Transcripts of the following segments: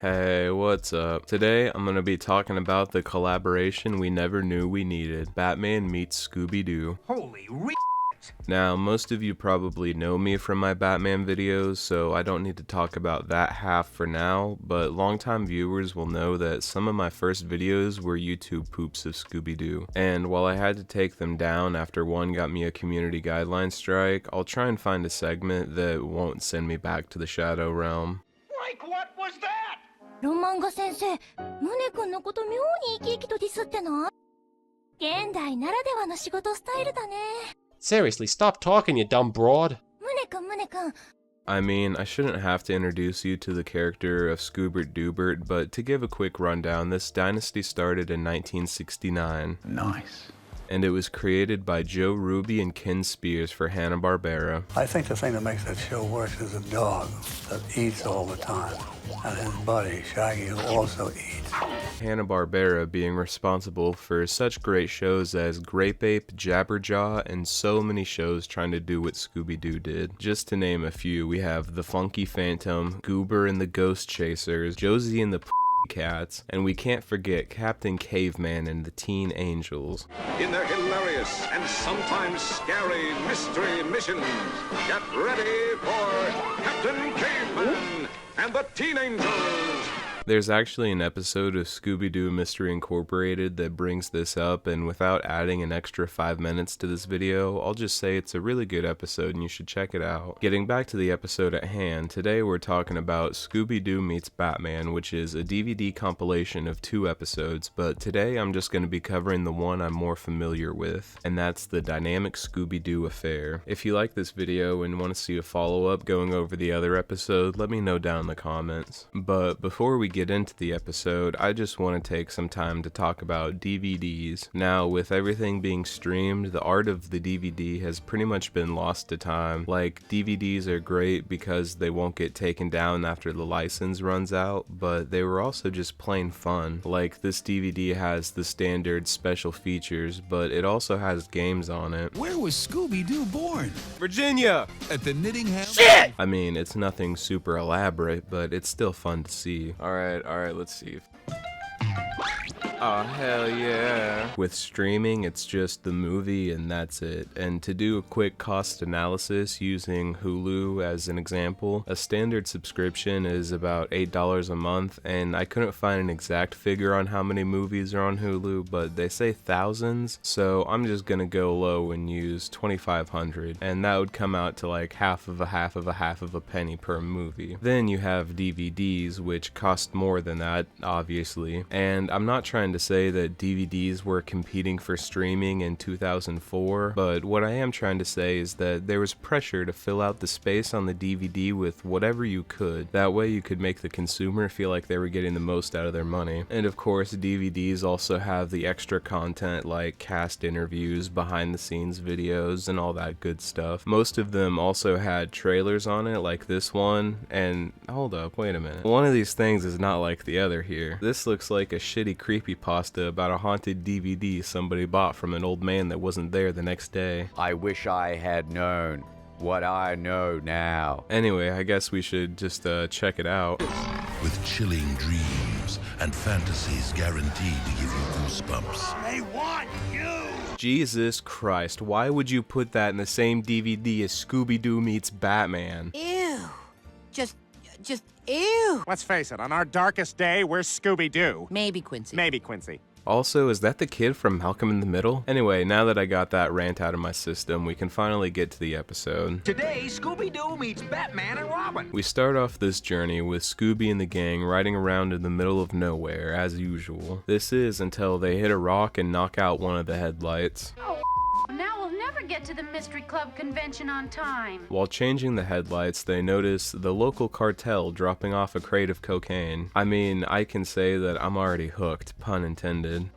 Hey, what's up? Today I'm gonna be talking about the collaboration we never knew we needed. Batman meets Scooby Doo. Holy Now, most of you probably know me from my Batman videos, so I don't need to talk about that half for now, but longtime viewers will know that some of my first videos were YouTube poops of Scooby Doo. And while I had to take them down after one got me a community guideline strike, I'll try and find a segment that won't send me back to the Shadow Realm. Like what was that? ロマンガ先生、宗君のこと妙に生き生きとディスってない？現代ならではの仕事スタイルだね。Seriously, stop talking, you dumb broad. 宗君。I mean, I shouldn't have to introduce you to the character of Scoobert Doobert, but to give a quick rundown, this dynasty started in 1969. Nice. And it was created by Joe Ruby and Ken Spears for Hanna-Barbera. I think the thing that makes that show work is a dog that eats all the time, and his buddy, Shaggy, who also eats. Hanna-Barbera being responsible for such great shows as Grape Ape, Jabberjaw, and so many shows trying to do what Scooby-Doo did. Just to name a few, we have The Funky Phantom, Goober and the Ghost Chasers, Josie and the Cats, and we can't forget Captain Caveman and the Teen Angels. In their hilarious and sometimes scary mystery missions, get ready for Captain Caveman and the Teen Angels. There's actually an episode of Scooby Doo Mystery Incorporated that brings this up, and without adding an extra 5 minutes to this video, I'll just say it's a really good episode and you should check it out. Getting back to the episode at hand, today we're talking about Scooby Doo Meets Batman, which is a DVD compilation of 2 episodes, but today I'm just going to be covering the one I'm more familiar with, and that's the Dynamic Scooby Doo Affair. If you like this video and want to see a follow-up going over the other episode, let me know down in the comments. But before we get into the episode, I just want to take some time to talk about DVDs. Now, with everything being streamed, the art of the DVD has pretty much been lost to time. Like, DVDs are great because they won't get taken down after the license runs out, but they were also just plain fun. Like, this DVD has the standard special features, but it also has games on it. Where was Scooby Doo born? Virginia! At the Knitting House? Shit! I mean, it's nothing super elaborate, but it's still fun to see. Alright, let's see. Oh, hell yeah. With streaming, it's just the movie and that's it. And to do a quick cost analysis using Hulu as an example, a standard subscription is about $8 a month, and I couldn't find an exact figure on how many movies are on Hulu, but they say thousands, so I'm just gonna go low and use $2,500, and that would come out to like half of a penny per movie. Then you have DVDs, which cost more than that, obviously, and I'm not trying to say that DVDs were competing for streaming in 2004, but what I am trying to say is that there was pressure to fill out the space on the DVD with whatever you could. That way you could make the consumer feel like they were getting the most out of their money. And of course, DVDs also have the extra content like cast interviews, behind the scenes videos, and all that good stuff. Most of them also had trailers on it, like this one, and hold up, wait a minute. One of these things is not like the other here. This looks like a shitty creepypasta about a haunted DVD somebody bought from an old man that wasn't there the next day. I wish I had known what I know now. Anyway, I guess we should just check it out. With chilling dreams and fantasies guaranteed to give you goosebumps. They want you! Jesus Christ, why would you put that in the same DVD as Scooby Doo Meets Batman? Ew. Just ew. Let's face it, on our darkest day, we're Scooby Doo. Maybe Quincy. Maybe Quincy. Also, is that the kid from Malcolm in the Middle? Anyway, now that I got that rant out of my system, we can finally get to the episode. Today, Scooby Doo meets Batman and Robin. We start off this journey with Scooby and the gang riding around in the middle of nowhere, as usual. This is until they hit a rock and knock out one of the headlights. Now we'll never get to the Mystery Club convention on time. While changing the headlights, they notice the local cartel dropping off a crate of cocaine. I mean, I can say that I'm already hooked, pun intended.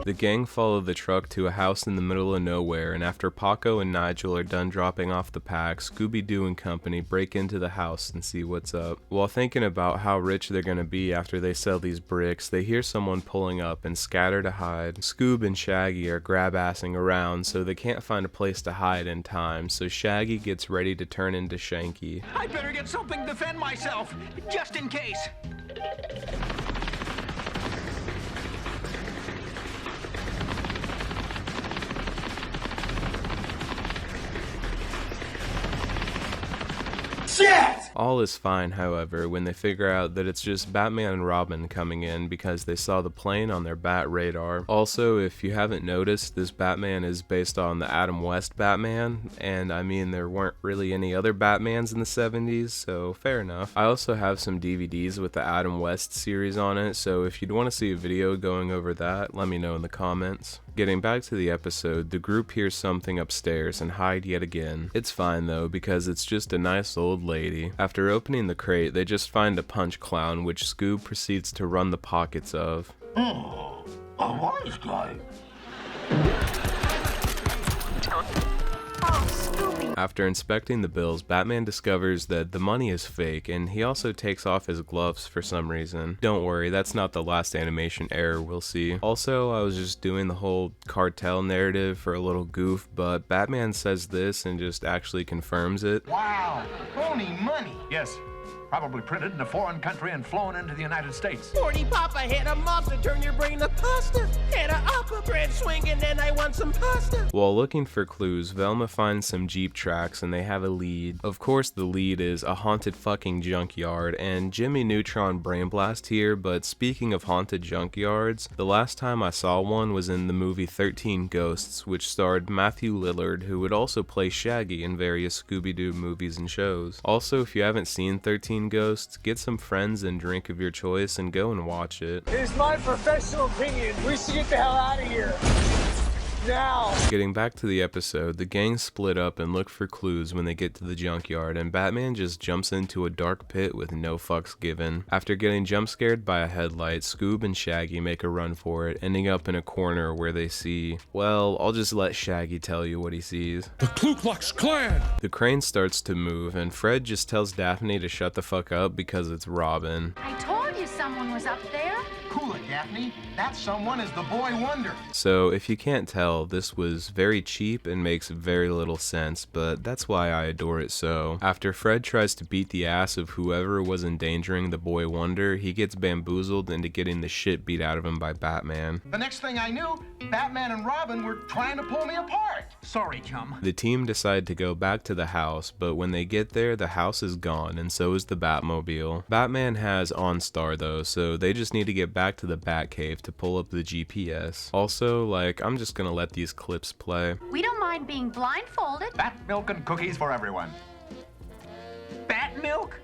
The gang follow the truck to a house in the middle of nowhere, and after Paco and Nigel are done dropping off the pack, Scooby Doo and company break into the house and see what's up. While thinking about how rich they're gonna be after they sell these bricks, they hear someone pulling up and scatter to hide. Scoob and Shaggy are grab-assing around, so they can't find a place to hide in time, so Shaggy gets ready to turn into Shanky. I better get something to defend myself, just in case. All is fine, however, when they figure out that it's just Batman and Robin coming in because they saw the plane on their bat radar. Also, if you haven't noticed, this Batman is based on the Adam West Batman, and I mean there weren't really any other Batmans in the 70s, so fair enough. I also have some DVDs with the Adam West series on it, so if you'd want to see a video going over that, let me know in the comments. Getting back to the episode, the group hears something upstairs and hide yet again. It's fine though, because it's just a nice old lady. After opening the crate, they just find a punch clown, which Scoob proceeds to run the pockets of. Oh, a wise guy. After inspecting the bills, Batman discovers that the money is fake, and he also takes off his gloves for some reason. Don't worry, that's not the last animation error we'll see. Also, I was just doing the whole cartel narrative for a little goof, but Batman says this and just actually confirms it. Wow, phony money. Yes, probably printed in a foreign country and flown into the United States. 40 Papa had a monster turn your brain to pasta. Had a upper bread swinging and I want some pasta. While looking for clues, Velma finds some Jeep tracks and they have a lead. Of course, the lead is a haunted fucking junkyard, and Jimmy Neutron Brain Blast here, but speaking of haunted junkyards, the last time I saw one was in the movie 13 Ghosts, which starred Matthew Lillard, who would also play Shaggy in various Scooby Doo movies and shows. Also, if you haven't seen 13 Ghosts, get some friends and drink of your choice and go and watch it. It is my professional opinion. We should get the hell out of here. Now. Getting back to the episode, the gang split up and look for clues when they get to the junkyard, and Batman just jumps into a dark pit with no fucks given. After getting jump scared by a headlight, Scoob and Shaggy make a run for it, ending up in a corner where they see, well, I'll just let Shaggy tell you what he sees. The Ku Klux Klan! The crane starts to move, and Fred just tells Daphne to shut the fuck up because it's Robin. I told you someone was up there. Cool it, Daphne. That someone is the Boy Wonder. So, if you can't tell, this was very cheap and makes very little sense, but that's why I adore it so. After Fred tries to beat the ass of whoever was endangering the Boy Wonder, he gets bamboozled into getting the shit beat out of him by Batman. The next thing I knew, Batman and Robin were trying to pull me apart. Sorry, chum. The team decide to go back to the house, but when they get there, the house is gone, and so is the Batmobile. Batman has OnStar though, so they just need to get back to the Batcave to pull up the GPS. Also, I'm just gonna let these clips play. We don't mind being blindfolded. Bat milk and cookies for everyone. Bat milk?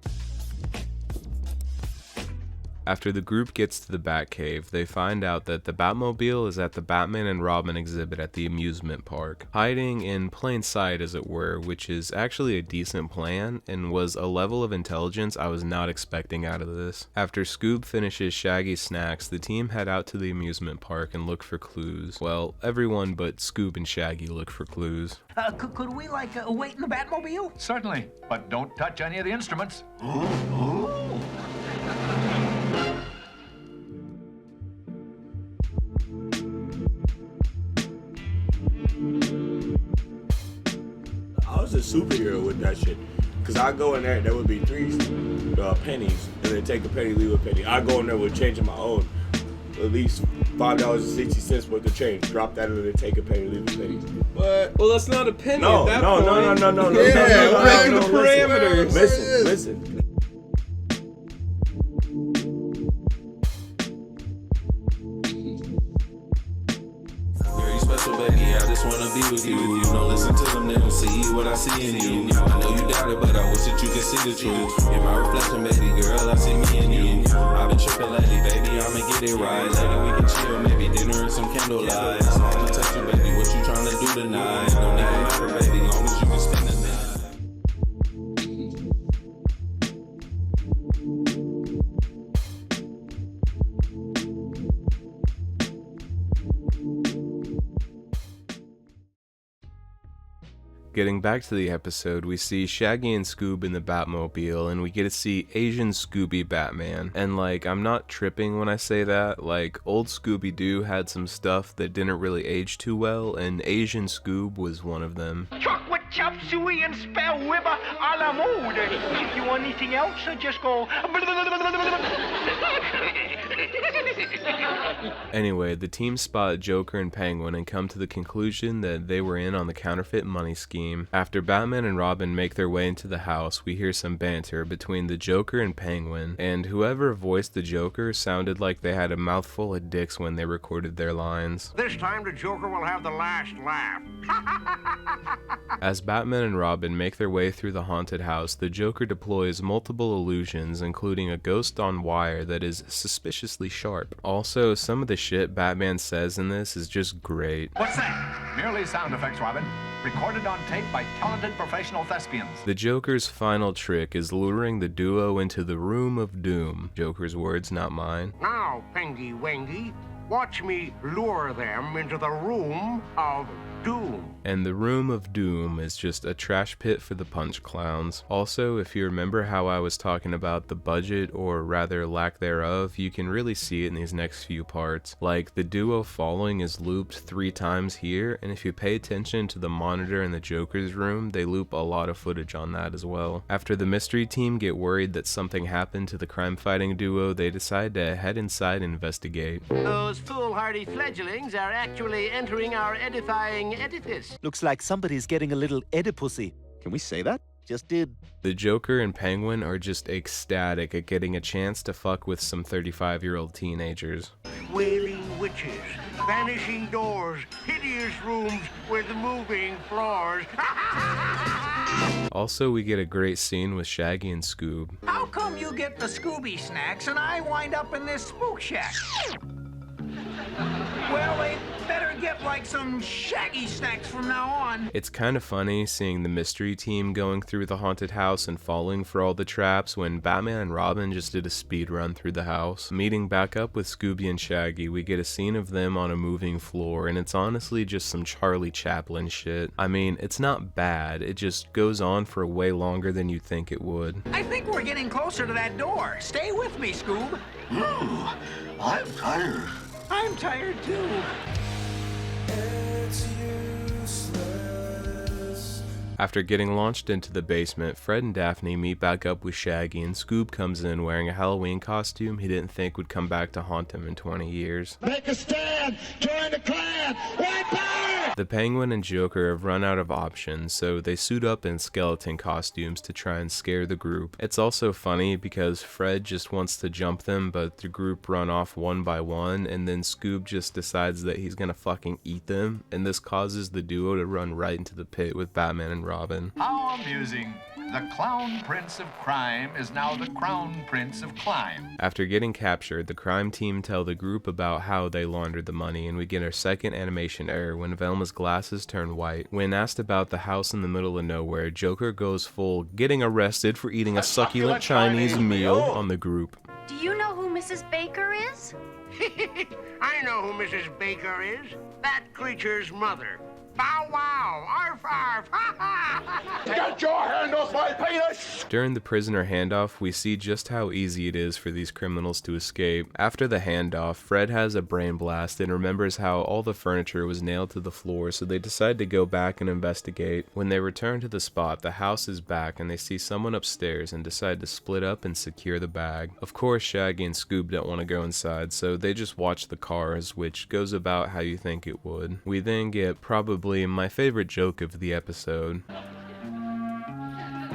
After the group gets to the Batcave, they find out that the Batmobile is at the Batman and Robin exhibit at the amusement park, hiding in plain sight as it were, which is actually a decent plan and was a level of intelligence I was not expecting out of this. After Scoob finishes Shaggy's snacks, the team head out to the amusement park and look for clues. Well, everyone but Scoob and Shaggy look for clues. Could we, wait in the Batmobile? Certainly, but don't touch any of the instruments. I was a superhero with that shit. Cause I go in there would be 3 pennies, and then take a penny, leave a penny. I go in there with change of my own. At least $5.60 worth of change. Drop that in there, take a penny, leave a penny. What? Well, that's not a penny No, at that no, point. no. Yeah, we're making the parameters. Listen. Baby, I just wanna be with you. If you don't listen to them, they don't see what I see in you. I know you doubt it, but I wish that you could see the truth. You're my reflection, baby girl, I see me in you. I've been tripping lately, baby, I'ma get it right. Later we can chill, maybe dinner and some candlelight. I'ma touch you, baby, what you tryna do tonight? Don't even matter, baby, long as you can spend the night. Getting back to the episode, we see Shaggy and Scoob in the Batmobile, and we get to see Asian Scooby Batman. And like, I'm not tripping when I say that, like, old Scooby Doo had some stuff that didn't really age too well, and Asian Scoob was one of them. Chocolate chop suey and spell wibber a la mode. If you want anything else, just go. Anyway, the team spot Joker and Penguin and come to the conclusion that they were in on the counterfeit money scheme. After Batman and Robin make their way into the house, we hear some banter between the Joker and Penguin, and whoever voiced the Joker sounded like they had a mouthful of dicks when they recorded their lines. This time the Joker will have the last laugh. As Batman and Robin make their way through the haunted house, the Joker deploys multiple illusions, including a ghost on wire that is suspiciously sharp. Also, some of the shit Batman says in this is just great. What's that? Merely sound effects, Robin. Recorded on tape by talented professional thespians. The Joker's final trick is luring the duo into the Room of Doom. Joker's words, not mine. Now, Pengy Wengy, watch me lure them into the Room of Doom. And the Room of Doom is just a trash pit for the punch clowns. Also, if you remember how I was talking about the budget, or rather lack thereof, you can really see it in these next few parts. Like, the duo falling is looped 3 times here, and if you pay attention to the monitor in the Joker's room, they loop a lot of footage on that as well. After the mystery team get worried that something happened to the crime-fighting duo, they decide to head inside and investigate. Those foolhardy fledglings are actually entering our edifying edifice. Looks like somebody's getting a little Oedipusy. Can we say that? Just did. The Joker and Penguin are just ecstatic at getting a chance to fuck with some 35-year-old teenagers. Wailing witches, vanishing doors, hideous rooms with moving floors. Also, we get a great scene with Shaggy and Scoob. How come you get the Scooby snacks and I wind up in this spook shack? Well, they better get like some Shaggy snacks from now on. It's kind of funny seeing the mystery team going through the haunted house and falling for all the traps when Batman and Robin just did a speed run through the house. Meeting back up with Scooby and Shaggy, we get a scene of them on a moving floor, and it's honestly just some Charlie Chaplin shit. I mean, it's not bad, it just goes on for way longer than you'd think it would. I think we're getting closer to that door. Stay with me, Scoob. I'm tired. I'm tired too. After getting launched into the basement, Fred and Daphne meet back up with Shaggy, and Scoob comes in wearing a Halloween costume he didn't think would come back to haunt him in 20 years. Make a stand! Join the clan! White power! The Penguin and Joker have run out of options, so they suit up in skeleton costumes to try and scare the group. It's also funny because Fred just wants to jump them, but the group run off one by one, and then Scoob just decides that he's gonna fucking eat them, and this causes the duo to run right into the pit with Batman and Robin. How amusing. The Clown Prince of Crime is now the Crown Prince of Climb. After getting captured, the crime team tell the group about how they laundered the money, and we get our second animation error when Velma's glasses turn white. When asked about the house in the middle of nowhere, Joker goes full getting arrested for eating a succulent Chinese meal on the group. Do you know who Mrs. Baker is? I know who Mrs. Baker is. That creature's mother. Bow wow! Arf arf! Ha ha! Get your hand off my penis! During the prisoner handoff, we see just how easy it is for these criminals to escape. After the handoff, Fred has a brain blast and remembers how all the furniture was nailed to the floor, so they decide to go back and investigate. When they return to the spot, the house is back and they see someone upstairs and decide to split up and secure the bag. Of course, Shaggy and Scoob don't want to go inside, so they just watch the cars, which goes about how you think it would. We then get probably my favorite joke of the episode.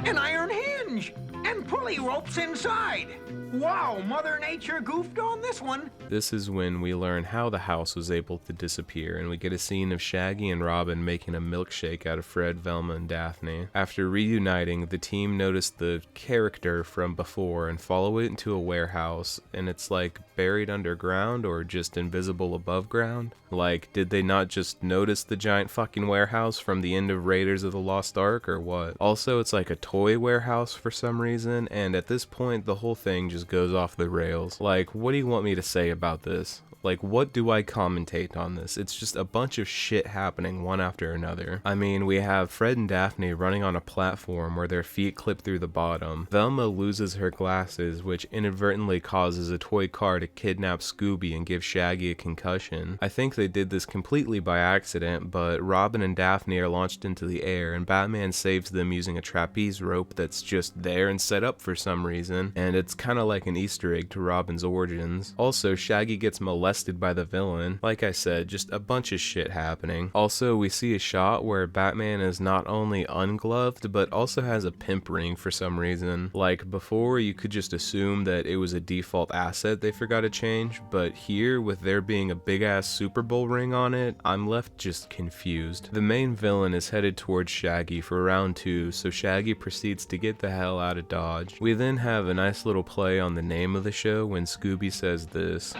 An iron hinge! And pulley ropes inside! Wow, Mother Nature goofed on this one! This is when we learn how the house was able to disappear, and we get a scene of Shaggy and Robin making a milkshake out of Fred, Velma, and Daphne. After reuniting, the team notice the character from before and follow it into a warehouse, and it's like buried underground or just invisible above ground. Like, did they not just notice the giant fucking warehouse from the end of Raiders of the Lost Ark or what? Also, it's like a toy warehouse for some reason, and at this point the whole thing just goes off the rails. Like, what do you want me to say about this? Like, what do I commentate on this? It's just a bunch of shit happening one after another. I mean, we have Fred and Daphne running on a platform where their feet clip through the bottom. Velma loses her glasses, which inadvertently causes a toy car to kidnap Scooby and give Shaggy a concussion. I think they did this completely by accident, but Robin and Daphne are launched into the air, and Batman saves them using a trapeze rope that's just there and set up for some reason, and it's kinda like an Easter egg to Robin's origins. Also, Shaggy gets molested by the villain. Like I said, just a bunch of shit happening. Also, we see a shot where Batman is not only ungloved, but also has a pimp ring for some reason. Like, before, you could just assume that it was a default asset they forgot to change, but here, with there being a big ass Super Bowl ring on it, I'm left just confused. The main villain is headed towards Shaggy for round 2, so Shaggy proceeds to get the hell out of Dodge. We then have a nice little play on the name of the show when Scooby says this.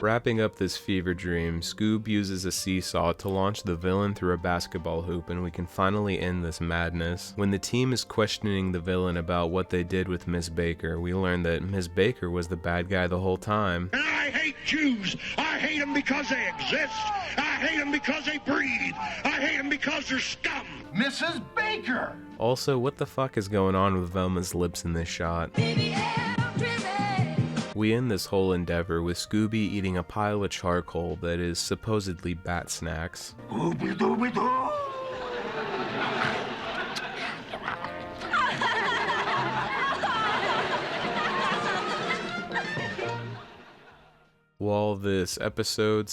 Wrapping up this fever dream, Scoob uses a seesaw to launch the villain through a basketball hoop, and we can finally end this madness. When the team is questioning the villain about what they did with Miss Baker, we learn that Miss Baker was the bad guy the whole time. And I hate Jews. I hate them because they exist. I hate them because they breathe. I hate them because they're scum. Mrs. Baker! Also, what the fuck is going on with Velma's lips in this shot? We end this whole endeavor with Scooby eating a pile of charcoal that is supposedly bat snacks. While this episode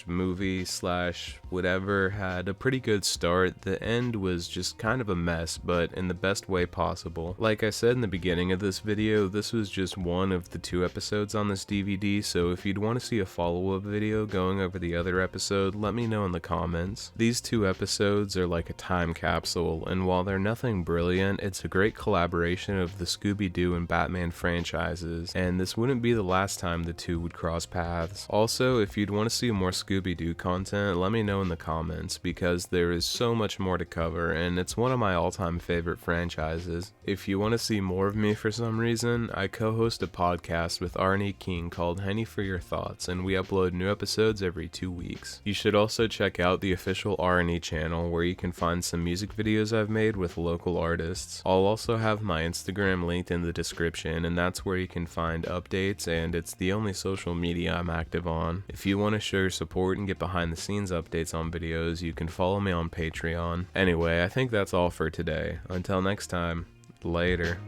/ movie / whatever had a pretty good start, the end was just kind of a mess, but in the best way possible. Like I said in the beginning of this video, this was just one of the 2 episodes on this DVD, so if you'd want to see a follow-up video going over the other episode, let me know in the comments. These 2 episodes are like a time capsule, and while they're nothing brilliant, it's a great collaboration of the Scooby Doo and Batman franchises, and this wouldn't be the last time the 2 would cross paths. Also, if you'd want to see more Scooby Doo content, let me know in the comments, because there is so much more to cover, and it's one of my all-time favorite franchises. If you want to see more of me for some reason, I co-host a podcast with Arnie King called Henny for Your Thoughts, and we upload new episodes every 2 weeks. You should also check out the official Arnie channel, where you can find some music videos I've made with local artists. I'll also have my Instagram linked in the description, and that's where you can find updates, and it's the only social media I'm active on. If you want to show your support and get behind the scenes updates on videos, you can follow me on Patreon. Anyway, I think that's all for today. Until next time, later.